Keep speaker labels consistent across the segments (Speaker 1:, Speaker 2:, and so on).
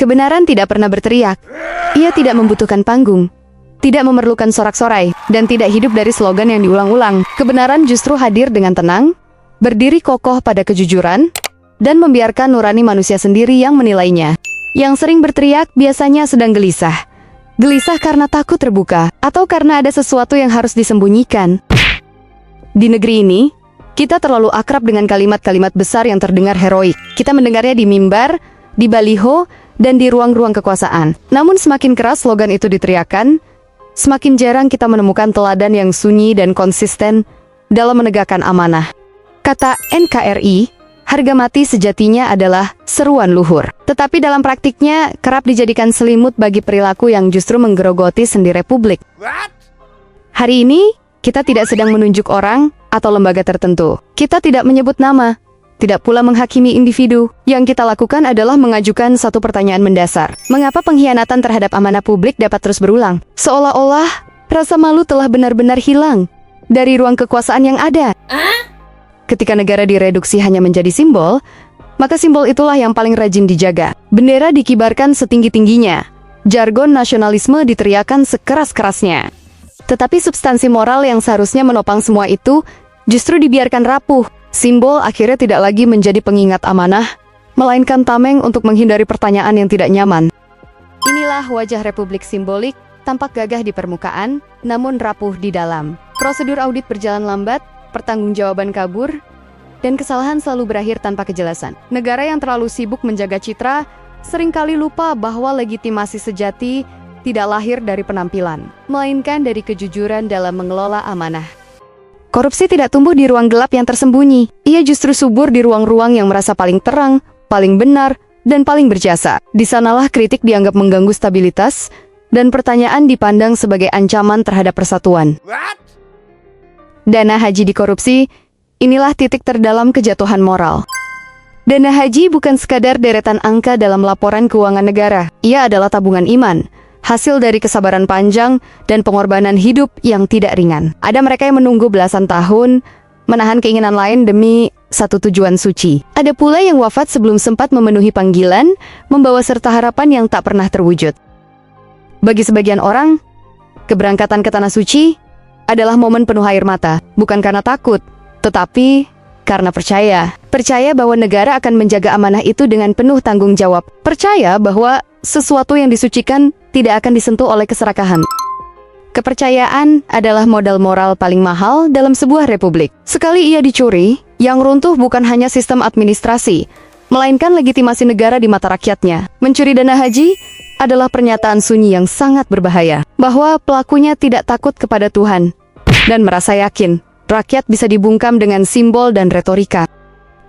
Speaker 1: Kebenaran tidak pernah berteriak. Ia tidak membutuhkan panggung, tidak memerlukan sorak-sorai, dan tidak hidup dari slogan yang diulang-ulang. Kebenaran justru hadir dengan tenang, berdiri kokoh pada kejujuran, dan membiarkan nurani manusia sendiri yang menilainya. Yang sering berteriak biasanya sedang gelisah. Gelisah karena takut terbuka, atau karena ada sesuatu yang harus disembunyikan. Di negeri ini, kita terlalu akrab dengan kalimat-kalimat besar yang terdengar heroik. Kita mendengarnya di mimbar, di baliho, dan di ruang-ruang kekuasaan. Namun semakin keras slogan itu diteriakan, semakin jarang kita menemukan teladan yang sunyi dan konsisten dalam menegakkan amanah. Kata NKRI, harga mati sejatinya adalah seruan luhur. Tetapi dalam praktiknya kerap dijadikan selimut bagi perilaku yang justru menggerogoti sendi Republik. Hari ini, kita tidak sedang menunjuk orang atau lembaga tertentu. Kita tidak menyebut nama, tidak pula menghakimi individu. Yang kita lakukan adalah mengajukan satu pertanyaan mendasar. Mengapa pengkhianatan terhadap amanah publik dapat terus berulang? Seolah-olah rasa malu telah benar-benar hilang dari ruang kekuasaan yang ada. Ketika negara direduksi hanya menjadi simbol, maka simbol itulah yang paling rajin dijaga. Bendera dikibarkan setinggi-tingginya. Jargon nasionalisme diteriakan sekeras-kerasnya. Tetapi substansi moral yang seharusnya menopang semua itu justru dibiarkan rapuh. Simbol akhirnya tidak lagi menjadi pengingat amanah, melainkan tameng untuk menghindari pertanyaan yang tidak nyaman. Inilah wajah Republik simbolik, tampak gagah di permukaan, namun rapuh di dalam. Prosedur audit berjalan lambat, pertanggungjawaban kabur, dan kesalahan selalu berakhir tanpa kejelasan. Negara yang terlalu sibuk menjaga citra, seringkali lupa bahwa legitimasi sejati tidak lahir dari penampilan, melainkan dari kejujuran dalam mengelola amanah. Korupsi tidak tumbuh di ruang gelap yang tersembunyi. Ia justru subur di ruang-ruang yang merasa paling terang, paling benar, dan paling berjasa. Di sanalah kritik dianggap mengganggu stabilitas, dan pertanyaan dipandang sebagai ancaman terhadap persatuan. Dana haji dikorupsi, inilah titik terdalam kejatuhan moral. Dana haji bukan sekadar deretan angka dalam laporan keuangan negara. Ia adalah tabungan iman, hasil dari kesabaran panjang dan pengorbanan hidup yang tidak ringan. Ada mereka yang menunggu belasan tahun, menahan keinginan lain demi satu tujuan suci. Ada pula yang wafat sebelum sempat memenuhi panggilan, membawa serta harapan yang tak pernah terwujud. Bagi sebagian orang, keberangkatan ke tanah suci adalah momen penuh air mata, bukan karena takut, tetapi karena percaya. Percaya bahwa negara akan menjaga amanah itu dengan penuh tanggung jawab. Percaya bahwa sesuatu yang disucikan tidak akan disentuh oleh keserakahan. Kepercayaan adalah modal moral paling mahal dalam sebuah republik. Sekali ia dicuri, yang runtuh bukan hanya sistem administrasi, melainkan legitimasi negara di mata rakyatnya. Mencuri dana haji adalah pernyataan sunyi yang sangat berbahaya, bahwa pelakunya tidak takut kepada Tuhan, dan merasa yakin rakyat bisa dibungkam dengan simbol dan retorika.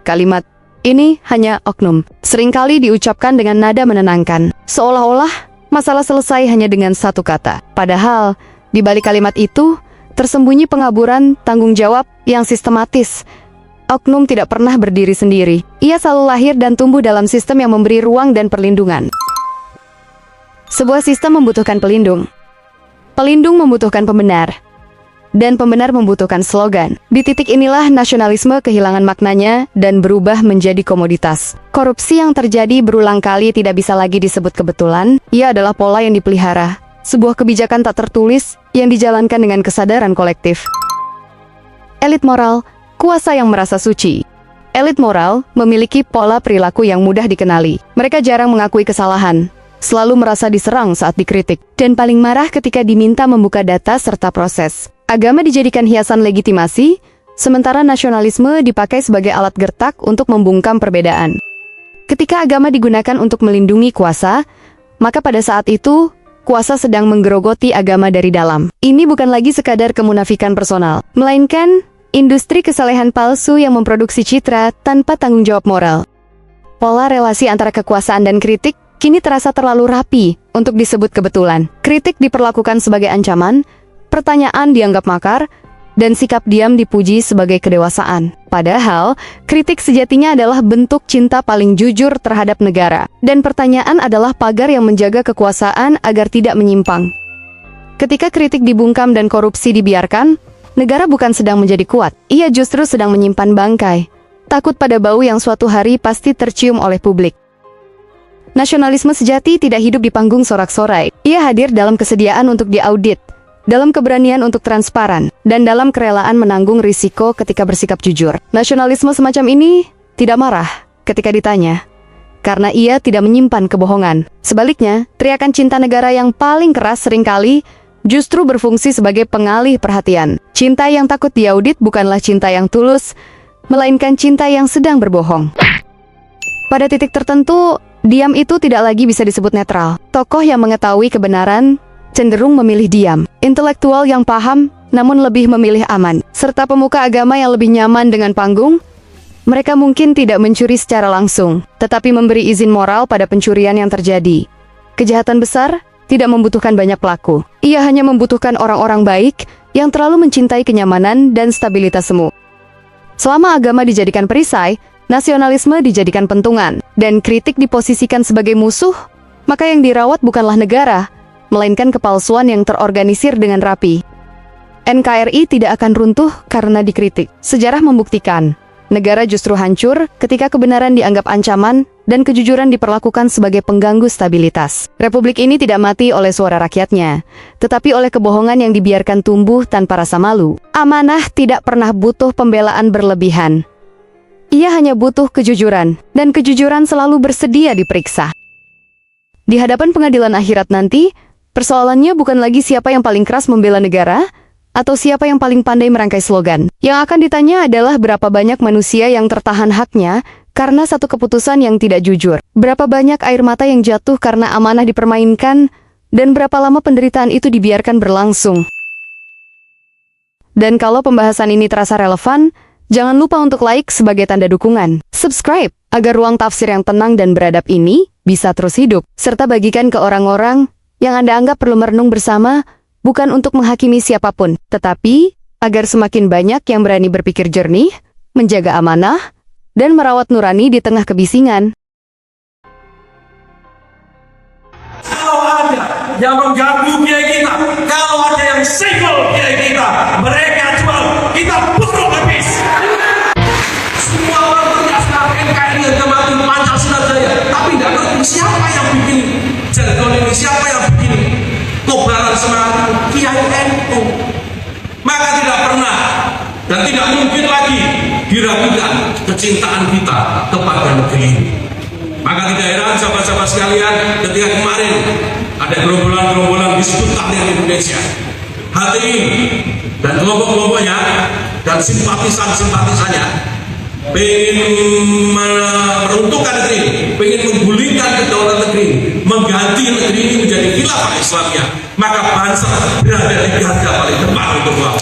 Speaker 1: Kalimat ini hanya oknum, seringkali diucapkan dengan nada menenangkan, seolah-olah masalah selesai hanya dengan satu kata. Padahal, di balik kalimat itu, tersembunyi pengaburan tanggung jawab yang sistematis. Oknum tidak pernah berdiri sendiri. Ia selalu lahir dan tumbuh dalam sistem yang memberi ruang dan perlindungan. Sebuah sistem membutuhkan pelindung. Pelindung membutuhkan pembenar. Dan pembenar membutuhkan slogan. Di titik inilah nasionalisme kehilangan maknanya dan berubah menjadi komoditas. Korupsi yang terjadi berulang kali tidak bisa lagi disebut kebetulan. Ia adalah pola yang dipelihara. Sebuah kebijakan tak tertulis yang dijalankan dengan kesadaran kolektif. Elit moral, kuasa yang merasa suci. Elit moral memiliki pola perilaku yang mudah dikenali. Mereka jarang mengakui kesalahan, selalu merasa diserang saat dikritik, dan paling marah ketika diminta membuka data serta proses. Agama dijadikan hiasan legitimasi, sementara nasionalisme dipakai sebagai alat gertak untuk membungkam perbedaan. Ketika agama digunakan untuk melindungi kuasa, maka pada saat itu, kuasa sedang menggerogoti agama dari dalam. Ini bukan lagi sekadar kemunafikan personal, melainkan industri kesalehan palsu yang memproduksi citra tanpa tanggung jawab moral. Pola relasi antara kekuasaan dan kritik kini terasa terlalu rapi untuk disebut kebetulan. Kritik diperlakukan sebagai ancaman, pertanyaan dianggap makar, dan sikap diam dipuji sebagai kedewasaan. Padahal, kritik sejatinya adalah bentuk cinta paling jujur terhadap negara. Dan pertanyaan adalah pagar yang menjaga kekuasaan agar tidak menyimpang. Ketika kritik dibungkam dan korupsi dibiarkan, negara bukan sedang menjadi kuat. Ia justru sedang menyimpan bangkai, takut pada bau yang suatu hari pasti tercium oleh publik. Nasionalisme sejati tidak hidup di panggung sorak-sorai. Ia hadir dalam kesediaan untuk diaudit, dalam keberanian untuk transparan, dan dalam kerelaan menanggung risiko ketika bersikap jujur. Nasionalisme semacam ini tidak marah ketika ditanya, karena ia tidak menyimpan kebohongan. Sebaliknya, teriakan cinta negara yang paling keras seringkali justru berfungsi sebagai pengalih perhatian. Cinta yang takut diaudit bukanlah cinta yang tulus, melainkan cinta yang sedang berbohong. Pada titik tertentu, diam itu tidak lagi bisa disebut netral. Tokoh yang mengetahui kebenaran cenderung memilih diam. Intelektual yang paham, namun lebih memilih aman. Serta pemuka agama yang lebih nyaman dengan panggung, mereka mungkin tidak mencuri secara langsung, tetapi memberi izin moral pada pencurian yang terjadi. Kejahatan besar tidak membutuhkan banyak pelaku. Ia hanya membutuhkan orang-orang baik yang terlalu mencintai kenyamanan dan stabilitas semu. Selama agama dijadikan perisai, nasionalisme dijadikan pentungan, dan kritik diposisikan sebagai musuh, maka yang dirawat bukanlah negara, melainkan kepalsuan yang terorganisir dengan rapi. NKRI tidak akan runtuh karena dikritik. Sejarah membuktikan, negara justru hancur ketika kebenaran dianggap ancaman dan kejujuran diperlakukan sebagai pengganggu stabilitas. Republik ini tidak mati oleh suara rakyatnya, tetapi oleh kebohongan yang dibiarkan tumbuh tanpa rasa malu. Amanah tidak pernah butuh pembelaan berlebihan. Ia hanya butuh kejujuran, dan kejujuran selalu bersedia diperiksa. Di hadapan pengadilan akhirat nanti, persoalannya bukan lagi siapa yang paling keras membela negara, atau siapa yang paling pandai merangkai slogan. Yang akan ditanya adalah berapa banyak manusia yang tertahan haknya karena satu keputusan yang tidak jujur. Berapa banyak air mata yang jatuh karena amanah dipermainkan, dan berapa lama penderitaan itu dibiarkan berlangsung. Dan kalau pembahasan ini terasa relevan, jangan lupa untuk like sebagai tanda dukungan. Subscribe, agar ruang tafsir yang tenang dan beradab ini bisa terus hidup. Serta bagikan ke orang-orang yang Anda anggap perlu merenung bersama, bukan untuk menghakimi siapapun, tetapi agar semakin banyak yang berani berpikir jernih, menjaga amanah, dan merawat nurani di tengah kebisingan.
Speaker 2: Kalau ada yang mengganggu kiai kita, kalau ada yang segel kiai kita, mereka jual, kita bunuh habis. Semua orang teriak sekarang NKRI harga mati Pancasila Jaya, tapi tidak ngerti siapa yang bikin jargon ini, siapa yang bikin kobaran semangat Kiai NU. Maka tidak pernah dan tidak mungkin lagi diragukan kecintaan kita kepada negeri ini. Maka tidak heran sahabat-sahabat sekalian, ketika kemarin ada gerombolan-gerombolan disebut Tahrir Indonesia, HTI dan kelompok-kelompoknya dan simpatisan-simpatisannya pengen meruntuhkan negeri ini, pengen menggulingkan kedaulatan negeri ini, mengganti negeri ini menjadi khilafah Islamiyah. Maka bangsa berada di garda paling depan untuk melawan.